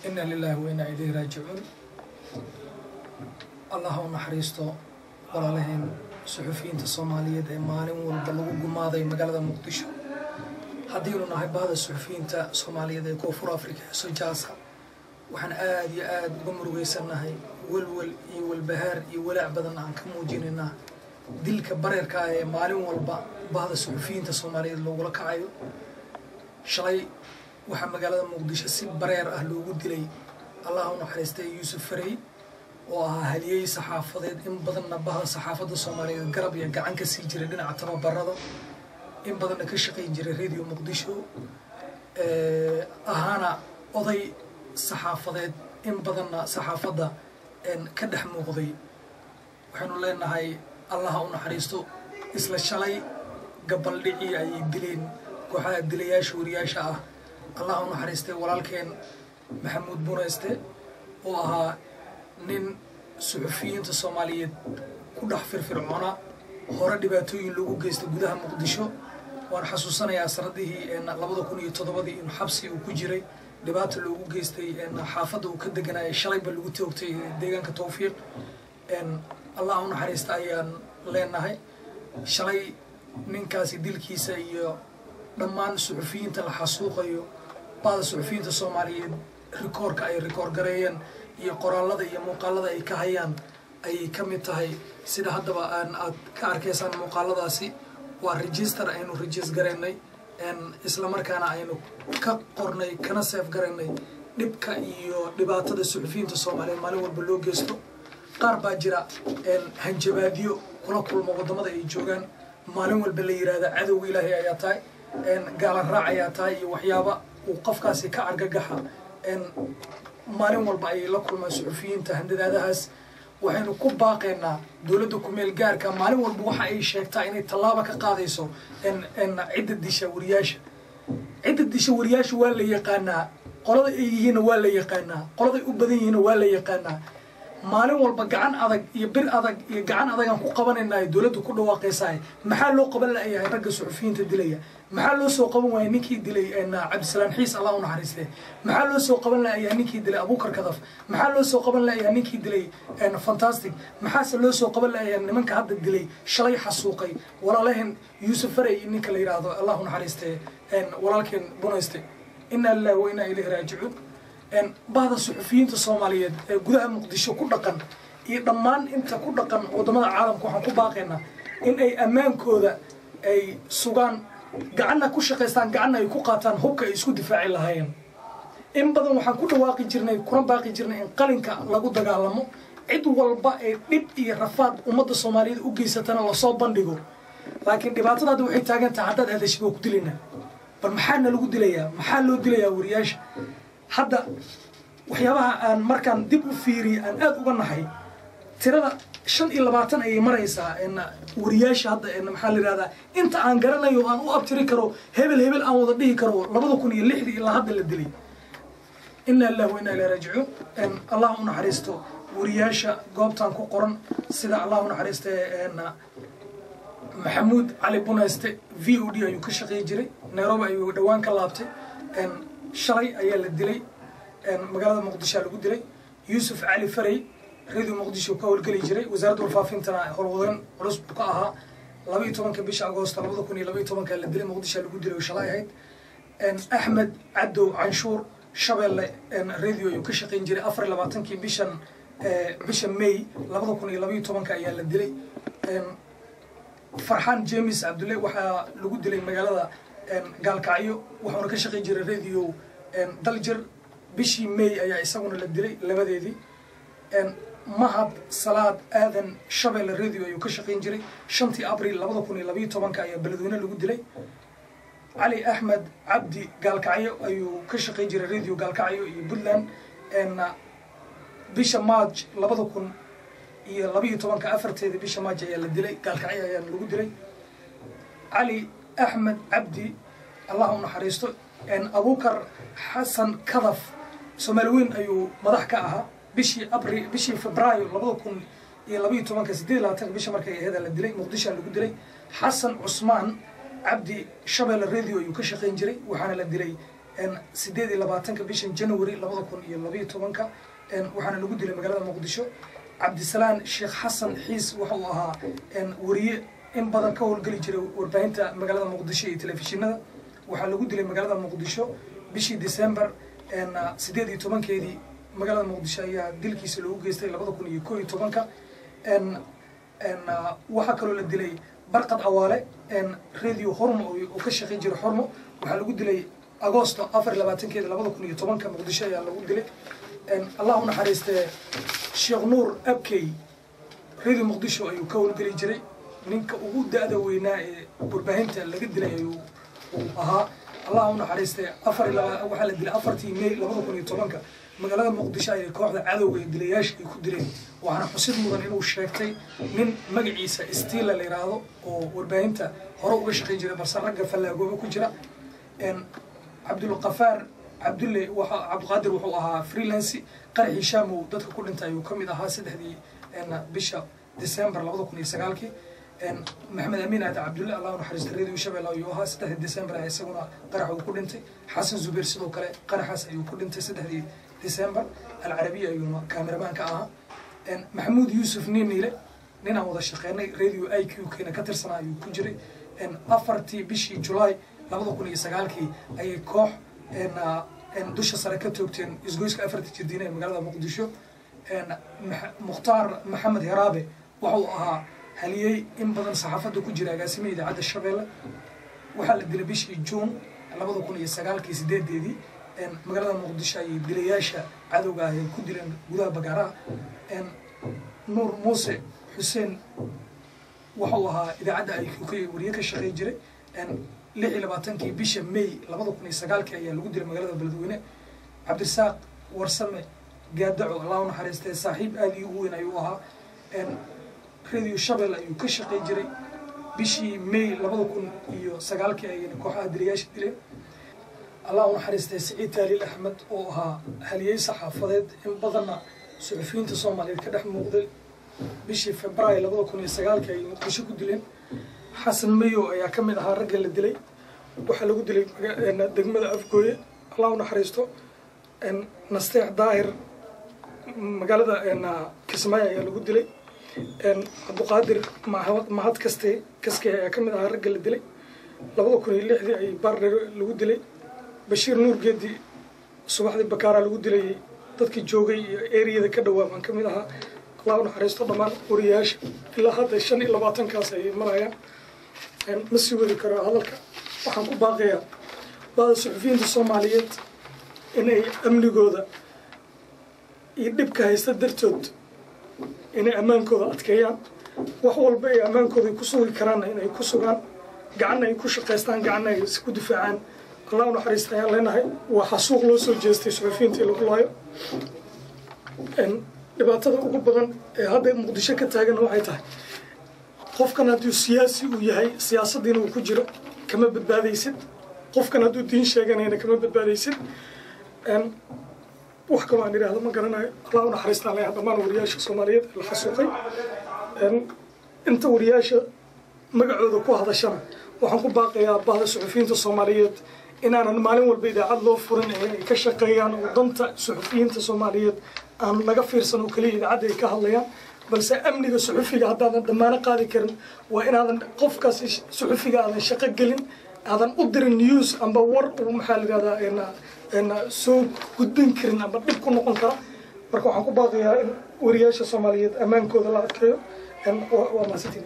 إنا لله وإنا إليه راجعون. الله نحريستو ولا لهم صحفيين الصومالية مالين والبلغوا جماعة مقالة مقدشة هدينا نهاي بعض الصحفيين الصومالية كوفر أفريقيا سجاسة وحنا آد قمر ويسنا هاي والبهار يولع بدن عن كموجيننا ديلك برير كاي مالين بعض الصحفيين الصومالية اللي ولا كايو شلي وحنا مقالة مقدشة سب برير أهله ودلي الله نحرسته يوسف فري وهاليي صحافة إن بدنا بها صحافة الصومالية قرب يقعن كسيجر لنا عتبة برضه إن بدنا كشقي جري راديو مقدشو أهانا أضي صحافة إن بدنا صحافة إن كدح مقضي وحنو لنا هاي الله نحرسته إسلا شلي قبل لعي أي دلين كوحا دلياش ورياشة الله نحرسته ولكن محمود بونيسته وها nin suxufiyiinta Soomaaliyeed ku dhex firfircoona hore dhibaatooyin lagu geystay gudaha Muqdisho waan xasuusanayaa sanadihii 2007 in xabsi uu ku jiray dhibaato lagu geystay xaafadda uu ka deganaa shalay ba lagu toogtay deegaanka Tawfiiq Allah uu naxariista ayaan leenahay shalay ninkaasi dilkiisa iyo dhammaan suxufiyiinta la xasuuqayo baad suxufiyiinta Soomaaliyeed rikoorka ay rikoor gareeyeen iyo qoraalada iyo muuqaalada ay ka hayaan ay kamid tahay sida haddaba aad ka arkaysaan muuqaaladaasi waa register aynu register gareynay isla markaana aynu ka qornay kana save gareynay dhibka iyo dhibaatada suxufiyiinta Soomaaliyeed maalin walba loo geysto qaar baa jira hanjabaadiyo kula kulmo wadamada ay joogaan maalin walba la yiraahdo cadowga Ilaahay ayaa tahay gaala raac ayaa tahay iyo waxyaabo uu qofkaasi ka argagaxa maalin walba ay la kulmaan suxufiyiinta handadaadahaas waxaynu ku baaqaynaa dawladda ku meel gaarka maalin walba waxa ay sheegtaa inay tallaabo ka qaadayso cidda disha wariyaasha waa la yaqaanaa qolada ay yihiin waa la yaqaanaa qolada u badan yihiin waa la yaqaanaa maalin walba gacan adag iyo bir adag iyo gacan adag aan ku qabanaynaa dawladdu ku dhawaaqaysaa maxaa loo qaban lahayaa ragga suxufiyiinta dilaya maxaa loo soo qaban waayay ninkii dilay Cabdisalaam Xiis Allah u naxariistay maxaa loo soo qaban lahayaa ninkii dilay Abuukar Kadaf maxaa loo soo qaban lahayaa ninkii dilay Fantastic maxaa loo soo qaban lahayaa nimanka hadda dilay shalay xasuuqay walaalahan Yuusuf Faray ninka la yiraahdo Allah u naxariistay walaalkeen Bonayste inna lillahi wa inna ilayhi raaji'uun بعض الصحفيين الصوماليين جودها مقدشة كل رقم يضمن أنت كل رقم ودماء العالم كوحن كباقينا إن أي أمام كذا أي سجان جعلنا كل شخصان جعلنا يكوقاتان هوك يسود دفاع الهاين إن بدو وحن كل واقع جرنا كرام باقي جرنا إن قلنك لقود دجالمو عدو والباقي نبي رفض ومد الصوماليين وجيستنا وصاب بندقو لكن دبعتنا دو حتاجن تعدد هذا الشيء وكدلنا فالمحل لقود دليا محل لقود دليا ورياش hadda waxyaabaha aan markaan dib u fiiriyo aan aad uga nahay tirada 25 ay maraysaa wariyaasha hadda maxaa la yiraahdaa inta aan garanayo aan u abtiri karo hebel aan wada dhihi karo 2006 ilaa hadda la dilay inna lillahi wa inna ilayhi raaji'uun Allah u naxariisto wariyaasha goobtan ku qoran sida Allah u naxariisto Maxamuud Ali Bonayste VOD ayuu ka shaqeey jiray Nairobi ayuu dhawaan ka laabtay shalay ayaa la dilay magaalada Muqdisho lagu dilay Yuusuf Ali Faray radio Muqdisho ka howlgali jiray wasaaradda warfaafintana howlwadan culus ka ahaa 12 bisha Agoosto 2012 la dilay Muqdisho lagu dilay shalay ahayd Ahmed Abdo Canshuur Shabeelle radio ayuu ka shaqeyn jiray 24 bisha May 2012 ayaa la dilay Farxaan James Abdulle waxa lagu dilay magaalada gaalkacyo wuxuuna ka shaqeyn jiray radio daljir bishii May ayaa isaguna la dilay labadeedii Mahad Salaad Aadan Shabeelle radio ayuu ka shaqeyn jiray 5 Abriil 2012 ayaa Beledweyne lagu dilay Ali Ahmed Abdi gaalkacyo ayuu ka shaqeyn jiray radio gaalkacyo iyo Puntland bisha March 2012 afarteedii bisha March ayaa la dilay gaalkacyo ayaa lagu dilay Ali أحمد عبدي اللهم نحرسته أبوكر حسن كذف سومالوين أيو مضحكها بشي فبراير لبضكم يلبيتو من كسديد لا تك بشي مركي هذا الدلي مقدشة اللي قدري حسن عثمان عبدي شبل الراديو يكشخين جري وحنا الدلي sideed iyo labaatanka bishan January 2012 waxaana lagu dilay magaalada Muqdisho Cabdisalaan Sheekh Xasan Xiis wuxuu ahaa wariye in badan ka howlgali jiray warbaahinta magaalada Muqdisho iyo telefishinada waxaa lagu dilay magaalada Muqdisho bishii December 18-keedii magaalada Muqdisho ayaa dilkiisa lagu geystay 2011 waxa kaloo la dilay Barqad Awaale radio Hormo oo ka shaqeyn jiray Hormo waxaa lagu dilay Agosto 24-keedii 2010 Muqdisho ayaa lagu dilay Allah u naxariistay Sheekh Nuur Abkey radio Muqdisho ayuu ka howlgali jiray ninka ugu daada weynaa ee warbaahinta laga dilay ayuu ahaa Allah u naxariistay waxa la dilay 4 May 2010 magaalada Muqdisho ay kooxda cadowga ee dilayaasha ay ku dileen waxaana xusid mudan inuu sheegtay nin magaciisa Steel la yiraahdo oo warbaahinta hore uga shaqeyn jiray balse ragga fallaago ku jira Abdul Qafaar Abdulle Abdulqaadir wuxuu ahaa freelance qarxi Shaamo dadka ku dhintay ayuu kamid ahaa 3 bisha December 2009 Maxamed Amiin Abdulle Allah naxariisto radio Shabeelle ayuu ahaa 3 December isaguna qarax uu ku dhintay Xasan Zubeer sidoo kale qaraxaas ayuu ku dhintay 3 December العربية يوم كاميرمان كأها محمود يوسف نينيله نينا وضع شقيني راديو IQ كنا كتر سنة يكجري أفرتي بشي جولاي لابد كل يسقالكي أي كوح دوش سركات وقتين يزجوز كأفرتي جدينا مقالة مقدشو مختار محمد هرابي وحوها هليي إن بدن صحافة كجري قاسمي إذا عاد الشبيلة وحل الدل بشي جون لابد كل يسقالكي سديد دي magaalada Muqdisho ay dilayaasha cadowga ay ku dileen gudaha Bagaara Nuur Muuse Xuseen wuxuu ahaa idaacada ay ku wariye ka shaqeey jiray 26 bisha May 2009 ayaa lagu dilay magaalada Beledweyne Cabdisaaq Warsame Gaadaco Allah u naxariistay saaxiib aad u weyn ayuu ahaa radio Shabeelle ayuu ka shaqeey jiray bishii May 2009 ayay kooxaha dilayaasha dileen الله ونحرسته سعيد تالي الأحمد وها هليي صحافات إن بدنا صحفيين تصومالي كده مقدل بشي فبراير لبضو كوني سجال كي مقدشو قدلين حسن ميو يا كمل هالرجل الدلي وحلو قدلي إن دقمة أفقوية الله ونحرسته إن نستيع داير مقالة إن كسمايا يا لو قدلي إن عبد القادر مع هاد كسكي يا كمل هالرجل الدلي لبضو كوني اللي حدي أي بار لو قدلي بشير نور جدي صباح ذي بكارة الود لي تذكي جوجي إيريا ذا كده ومن كم لها الله ونحرسته ضمان ورياش إلا هذا الشن إلا باطن كاسي مرايا مسيو ذكر هذا وحنكو باقية بعض الصحفيين الصوماليات إن أمني جودا يدبك هيستدر تود إن أمان كودا أتكيان وحول بي أمان كودا يكسو الكران إن يكسو قعنا يكوش قيستان قعنا يسكو دفاعان الله نحرسته يا لنا وحسوق لو سو جيستي صحفيين تلو قلايو ان dhibaatada ugu badan ee hadda Muqdisho ka taagan waxay tahay qofkan haduu siyaasi u yahay siyaasadina uu ku jiro kama badbaadaysid qofkan haduu diin sheeganayna kama badbaadaysid wax kama aan iraahdo ma garanayo Allah naxariista Allah dhammaan wariyaasha Soomaaliyeed la xasuuqay inta wariyaasha magacooda ku hadashana waxaan ku baaqayaa bahda suxufiyiinta Soomaaliyeed inaan maalin walba idaacad loo furin ee ka shaqeeyaan wadanta suxufiyiinta Soomaaliyeed aan laga fiirsan oo kaliya idaacad ay ka hadlayaan balse amniga suxufiga haddaadan dhammaan qaadi karin waa inaadan qofkaas suxufiga aadan shaqo gelin aadan u dirin news amba war oo maxaa la yiraahdaa in soo gudbin karin amba dib ku noqon kara marka waxaan ku baaqayaa in wariyaasha Soomaaliyeed amaankooda la adkeeyo waa maasitiin